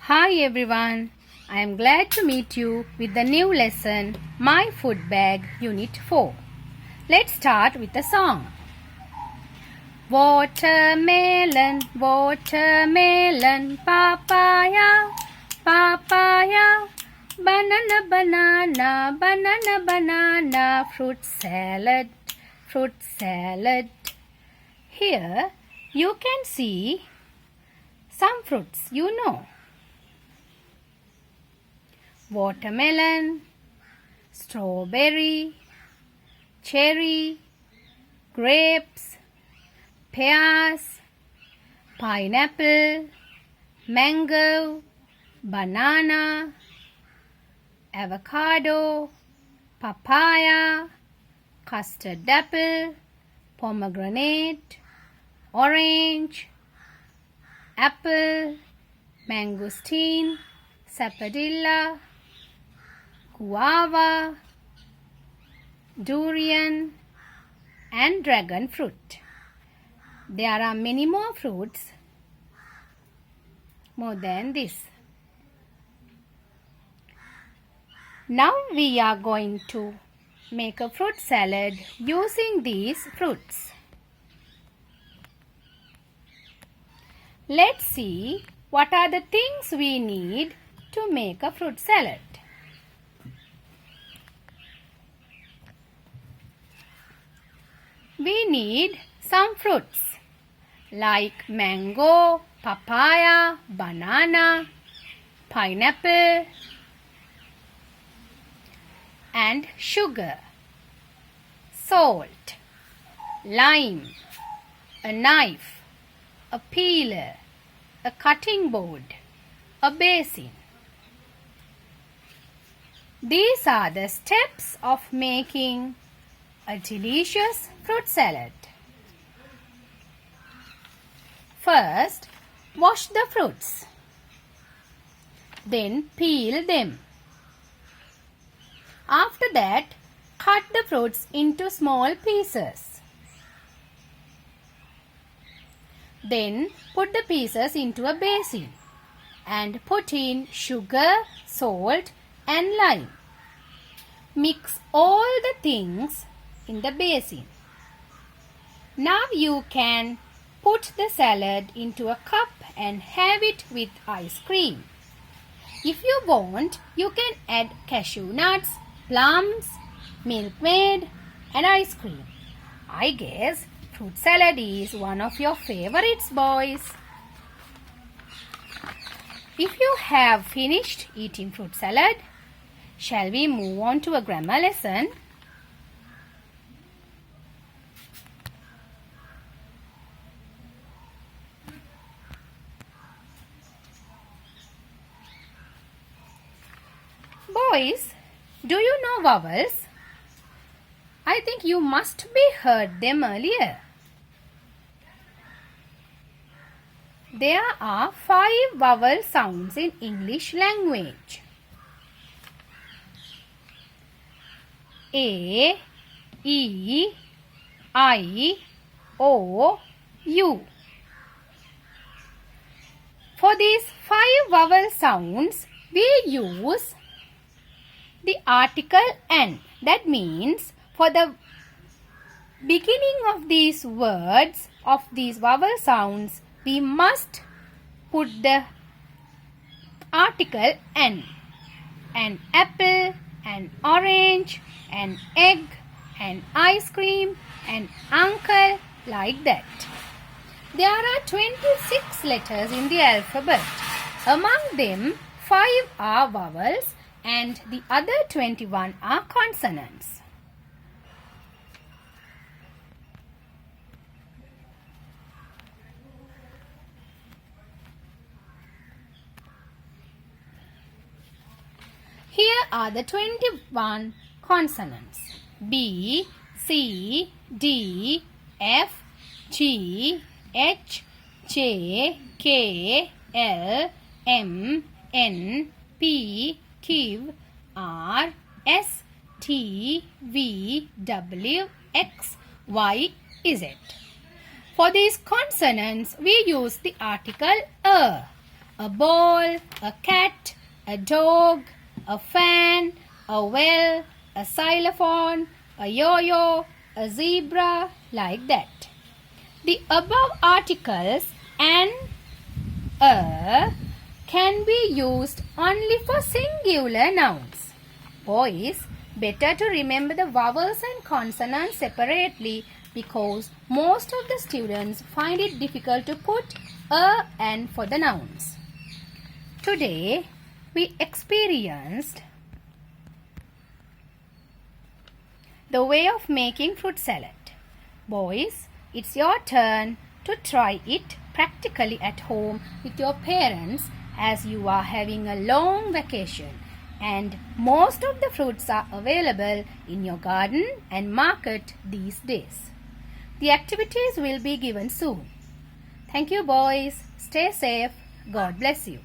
Hi everyone, I am glad to meet you with the new lesson My Food Bag Unit 4. Let's start with the song. Watermelon, watermelon, papaya, papaya, banana, banana, banana, banana, fruit salad, fruit salad. Here you can see some fruits you know. Watermelon, strawberry, cherry, grapes, pears, pineapple, mango, banana, avocado, papaya, custard apple, pomegranate, orange, apple, mangosteen, sapodilla, guava, durian and dragon fruit. There are many more fruits more than this. Now we are going to make a fruit salad using these fruits. Let's see what are the things we need to make a fruit salad. We need some fruits like mango, papaya, banana, pineapple and sugar, salt, lime, a knife, a peeler, a cutting board, a basin. These are the steps of making a delicious fruit salad. First, wash the fruits. Then peel them. After that, cut the fruits into small pieces. Then put the pieces into a basin and put in sugar, salt and lime. Mix all the things in the basin. Now you can put the salad into a cup and have it with ice cream. If you want, you can add cashew nuts, plums, milkmaid and ice cream. I guess fruit salad is one of your favorites, boys. If you have finished eating fruit salad, shall we move on to a grammar lesson? Boys, do you know vowels? I think you must be heard them earlier. There are 5 vowel sounds in English language. A, E, I, O, U. For these 5 vowel sounds, we use the article an. That means for the beginning of these words, of these vowel sounds, we must put the article an. An apple, an orange, an egg, an ice cream, an uncle, like that. There are 26 letters in the alphabet. Among them, 5 are vowels and the other 21 are consonants. Here are the 21 consonants: B, C, D, F, G, H, J, K, L, M, N, P, Q, R, S, T, V, W, X, Y, Z. For these consonants, we use the article a. a ball, a cat, a dog, a fan, a well, a xylophone, a yo-yo, a zebra, like that. The above articles and a can be used only for singular nouns. Boys, better to remember the vowels and consonants separately because most of the students find it difficult to put a and for the nouns. Today, we experienced the way of making fruit salad. Boys, it's your turn to try it practically at home with your parents as you are having a long vacation and most of the fruits are available in your garden and market these days. The activities will be given soon. Thank you, boys. Stay safe. God bless you.